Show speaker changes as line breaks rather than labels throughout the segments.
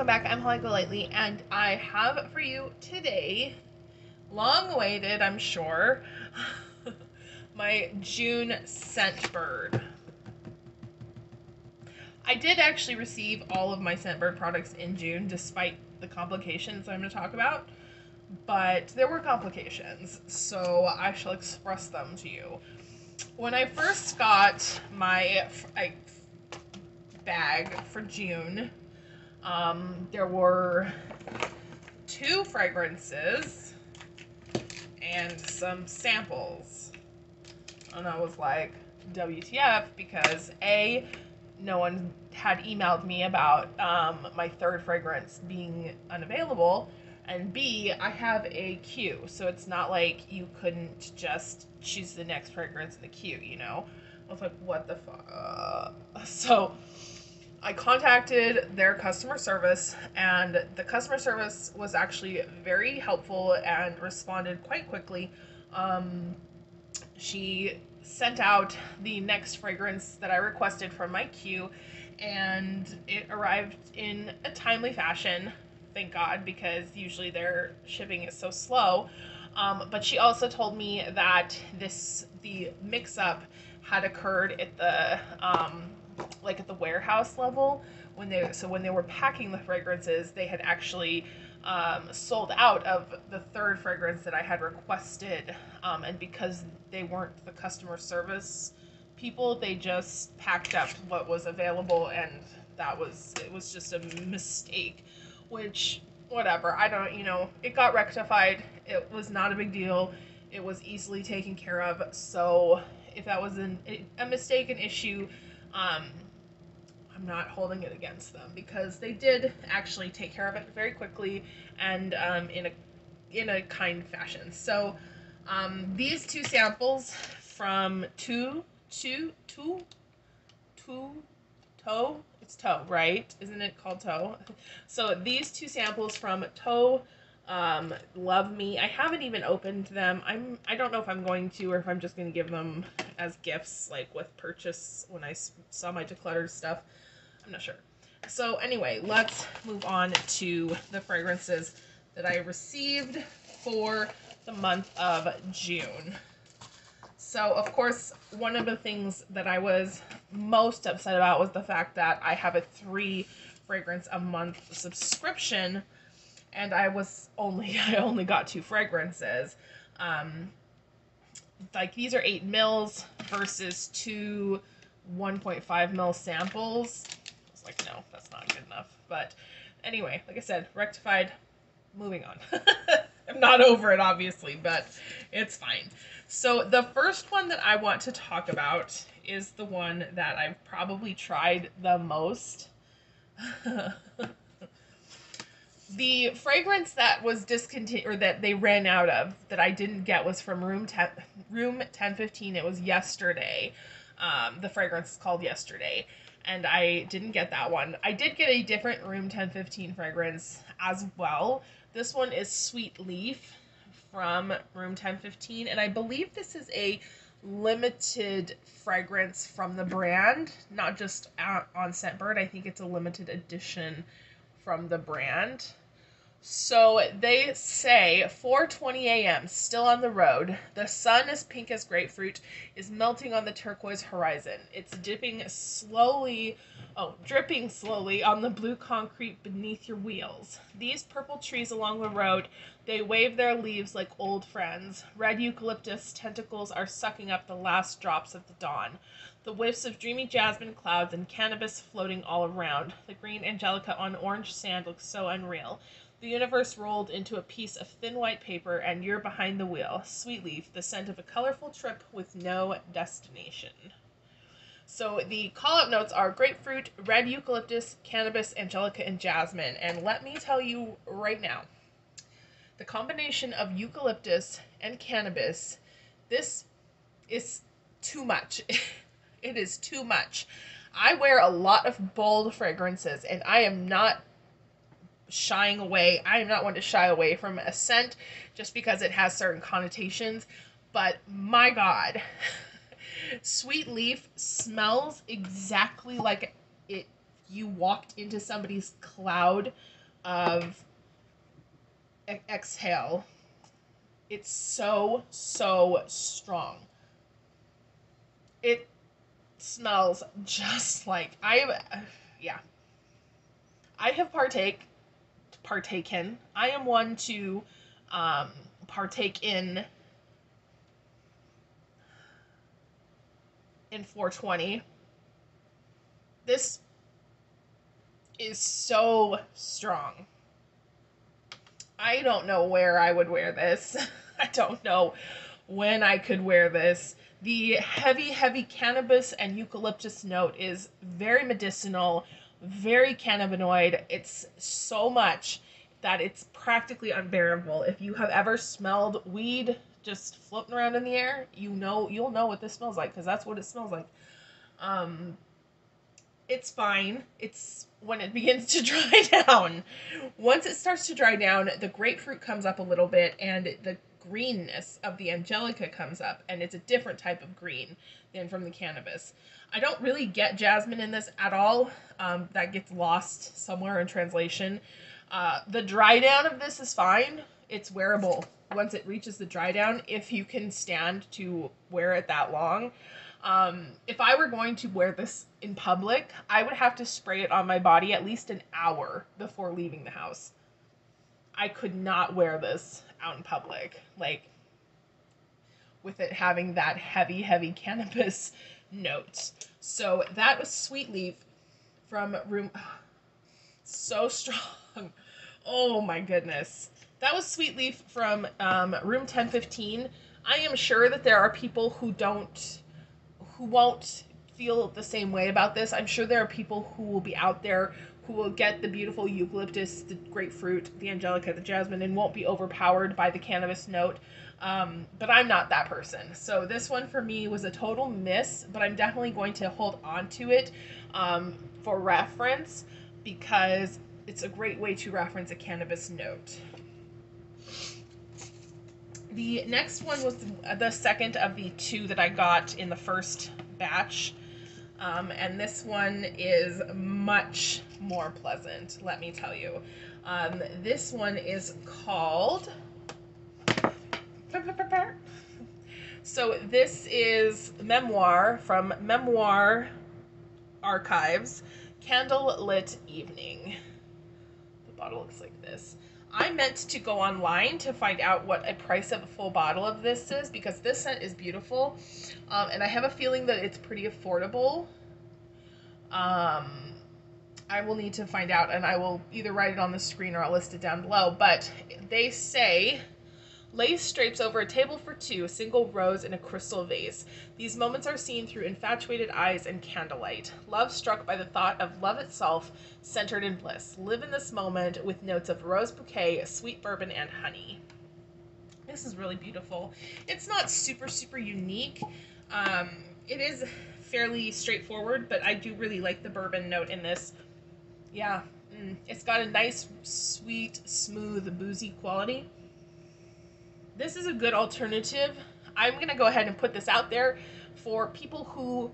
back. I'm Holly Golightly, and I have for you today, long awaited, I'm sure, my June Scentbird. I did actually receive all of my Scentbird products in June, despite the complications I'm going to talk about, but there were complications, so I shall express them to you. When I first got my bag for June, there were 2 fragrances and some samples. And I was like, WTF, because A, no one had emailed me about my 3rd fragrance being unavailable, and B, I have a queue, so it's not like you couldn't just choose the next fragrance in the queue, you know? I was like, what the fuck? So I contacted their customer service, and the customer service was actually very helpful and responded quite quickly. She sent out the next fragrance that I requested from my queue, and it arrived in a timely fashion, thank God, because usually their shipping is so slow. But she also told me that the mix-up had occurred at the at the warehouse level when they were packing the fragrances. They had actually sold out of the 3rd fragrance that I had requested, and because they weren't the customer service people, they just packed up what was available, and it was just a mistake, which, whatever, I don't, it got rectified. It was not a big deal. It was easily taken care of. So if that was a mistake, an issue, I'm not holding it against them, because they did actually take care of it very quickly and in a kind fashion. So these 2 samples from Toe, it's Toe, right? Isn't it called Toe? So these 2 samples from Toe, Love Me. I haven't even opened them. I don't know if I'm going to, or if I'm just going to give them as gifts, like with purchase when I saw my decluttered stuff. I'm not sure. So anyway, let's move on to the fragrances that I received for the month of June. So, of course, one of the things that I was most upset about was the fact that I have a 3 fragrance a month subscription, and I only got 2 fragrances. Like, these are 8 mils versus 2 1.5 mil samples. I was like, no, that's not good enough. But anyway, like I said, rectified. Moving on. I'm not over it, obviously, but it's fine. So the first one that I want to talk about is the one that I've probably tried the most. The fragrance that was discontinued, or that they ran out of, that I didn't get, was from room 1015. It was Yesterday. The fragrance is called Yesterday, and I didn't get that one. I did get a different room 1015 fragrance as well. This one is Sweet Leaf from room 1015, and I believe this is a limited fragrance from the brand, not just on Scentbird. I think it's a limited edition from the brand. So they say 4:20 a.m. still on the road. The sun, as pink as grapefruit, is melting on the turquoise horizon. It's dripping slowly on the blue concrete beneath your wheels. These purple trees along the road, they wave their leaves like old friends. Red eucalyptus tentacles are sucking up the last drops of the dawn. The whiffs of dreamy jasmine clouds and cannabis floating all around. The green Angelica on orange sand looks so unreal. The universe rolled into a piece of thin white paper, and you're behind the wheel. Sweet Leaf, the scent of a colorful trip with no destination. So the call-out notes are grapefruit, red eucalyptus, cannabis, Angelica, and jasmine. And let me tell you right now, the combination of eucalyptus and cannabis, this is too much. It is too much. I wear a lot of bold fragrances, and I am not shying away. I am not one to shy away from a scent just because it has certain connotations. But my God, Sweet Leaf smells exactly like you walked into somebody's cloud of exhale. It's so, so strong. It smells just like yeah. I have partaken. I am one to partake in 420. This is so strong. I don't know where I would wear this. I don't know when I could wear this. The heavy, heavy cannabis and eucalyptus note is very medicinal, very cannabinoid. It's so much that it's practically unbearable. If you have ever smelled weed just floating around in the air, you'll know what this smells like, because that's what it smells like. It's fine. It's when it begins to dry down. Once it starts to dry down, the grapefruit comes up a little bit, and the greenness of the Angelica comes up, and it's a different type of green than from the cannabis. I don't really get jasmine in this at all. That gets lost somewhere in translation. The dry down of this is fine. It's wearable once it reaches the dry down, if you can stand to wear it that long. If I were going to wear this in public, I would have to spray it on my body at least an hour before leaving the house. I could not wear this out in public, like, with it having that heavy, heavy cannabis notes. So that was Sweet Leaf from Room... So strong. Oh my goodness. That was Sweet Leaf from Room 1015. I am sure that there are people who won't feel the same way about this. I'm sure there are people who will be out there who will get the beautiful eucalyptus, the grapefruit, the Angelica, the jasmine, and won't be overpowered by the cannabis note. But I'm not that person. So this one for me was a total miss, but I'm definitely going to hold on to it for reference, because it's a great way to reference a cannabis note. The next one was the second of the two that I got in the first batch. And this one is much more pleasant, let me tell you. This one is called... So this is Memoire from Memoire Archives, Candlelit Evening. The bottle looks like this. I meant to go online to find out what a price of a full bottle of this is, because this scent is beautiful, and I have a feeling that it's pretty affordable. I will need to find out, and I will either write it on the screen or I'll list it down below, but they say... Lace drapes over a table for two, a single rose in a crystal vase. These moments are seen through infatuated eyes and candlelight. Love struck by the thought of love itself, centered in bliss. Live in this moment with notes of rose bouquet, sweet bourbon, and honey. This is really beautiful. It's not super, super unique. It is fairly straightforward, but I do really like the bourbon note in this. Yeah, it's got a nice, sweet, smooth, boozy quality. This is a good alternative. I'm going to go ahead and put this out there for people who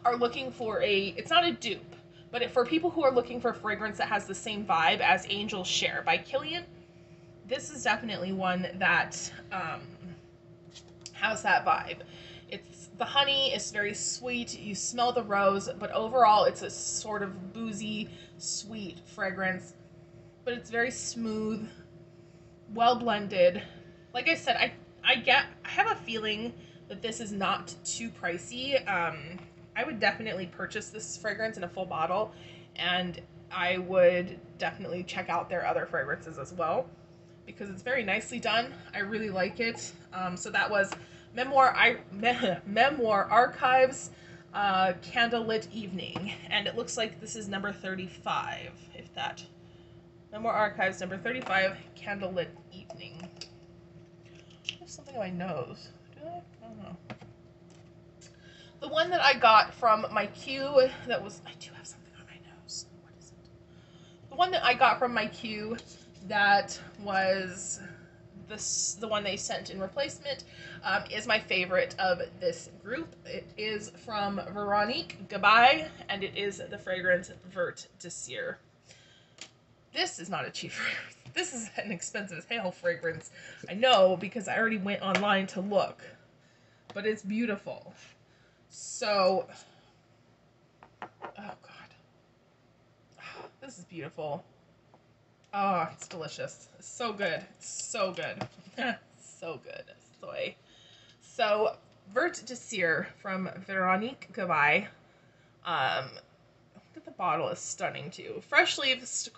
are looking for it's not a dupe, but for people who are looking for a fragrance that has the same vibe as Angel's Share by Killian. This is definitely one that has that vibe. The honey is very sweet, you smell the rose, but overall it's a sort of boozy, sweet fragrance, but it's very smooth, well blended. Like I said, I have a feeling that this is not too pricey. I would definitely purchase this fragrance in a full bottle, and I would definitely check out their other fragrances as well, because it's very nicely done. I really like it. So that was Memoire Archives, Candlelit Evening, and it looks like this is number 35, if that. Memoire Archives, number 35, Candlelit Evening. There's something on my nose. Do I? I don't know. The one that I got from my queue that was... I do have something on my nose. What is it? The one that I got from my queue that was the one they sent in replacement is my favorite of this group. It is from Veronique Gabai, and it is the fragrance Vert, Desir. This is not a cheap fragrance. This is an expensive as hell fragrance. I know because I already went online to look. But it's beautiful. So, oh God. This is beautiful. Oh, it's delicious. It's so good. It's so good. So good. Soy. So, Vert Desir from Veronique Gabai. Look at the bottle, is stunning too. Fresh leaves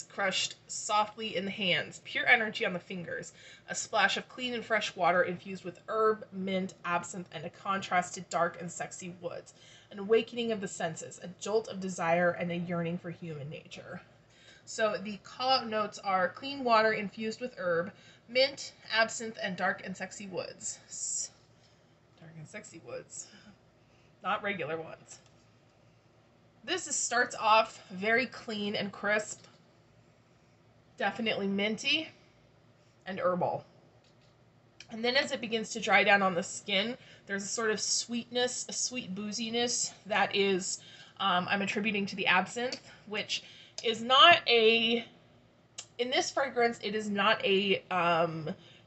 crushed softly in the hands, pure energy on the fingers, a splash of clean and fresh water infused with herb, mint, absinthe, and a contrast to dark and sexy woods, an awakening of the senses, a jolt of desire, and a yearning for human nature. So the call-out notes are clean water infused with herb, mint, absinthe, and dark and sexy woods. Dark and sexy woods. Not regular ones. This starts off very clean and crisp. Definitely minty and herbal. And then as it begins to dry down on the skin, there's a sort of sweetness, a sweet booziness that is, I'm attributing to the absinthe, which is not a, in this fragrance, it is not a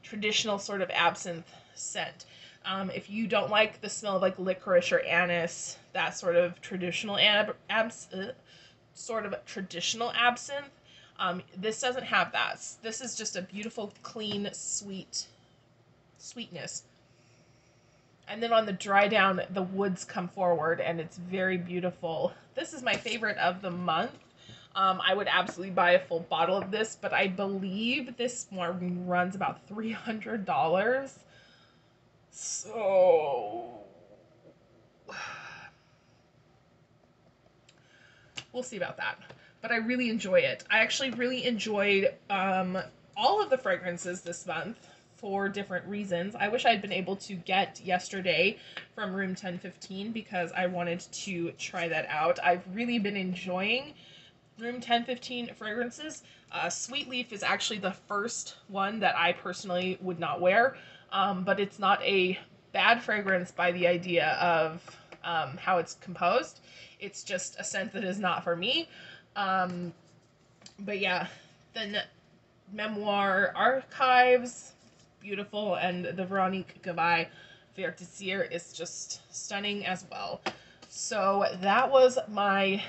traditional sort of absinthe scent. If you don't like the smell of like licorice or anise, that sort of traditional traditional absinthe, this doesn't have that. This is just a beautiful, clean, sweetness. And then on the dry down, the woods come forward, and it's very beautiful. This is my favorite of the month. I would absolutely buy a full bottle of this, but I believe this one runs about $300. So we'll see about that. But I really enjoy it. I actually really enjoyed all of the fragrances this month for different reasons. I wish I'd been able to get yesterday from room 1015 because I wanted to try that out. I've really been enjoying room 1015 fragrances. Sweet Leaf is actually the first one that I personally would not wear, but it's not a bad fragrance by the idea of how it's composed. It's just a scent that is not for me. But yeah, the Memoire archives, beautiful, and the Veronique Gabai Vert Desir is just stunning as well. So that was my,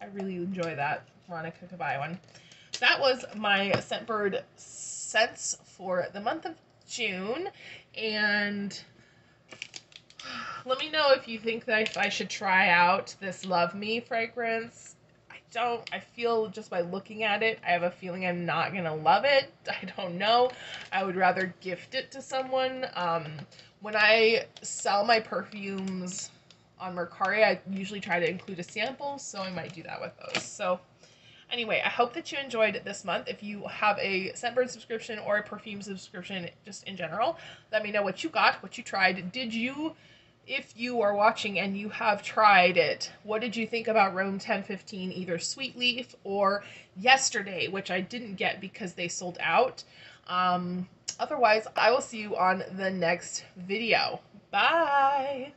I really enjoy that Veronique Gabai one. That was my Scentbird scents for the month of June, and let me know if you think that I should try out this Love Me fragrance. I feel just by looking at it, I have a feeling I'm not gonna love it. I don't know. I would rather gift it to someone. When I sell my perfumes on Mercari, I usually try to include a sample, so I might do that with those. So anyway, I hope that you enjoyed this month. If you have a Scentbird subscription or a perfume subscription just in general, let me know what you got, what you tried. If you are watching and you have tried it, what did you think about room 1015, either Sweet Leaf or yesterday, which I didn't get because they sold out. Otherwise, I will see you on the next video. Bye!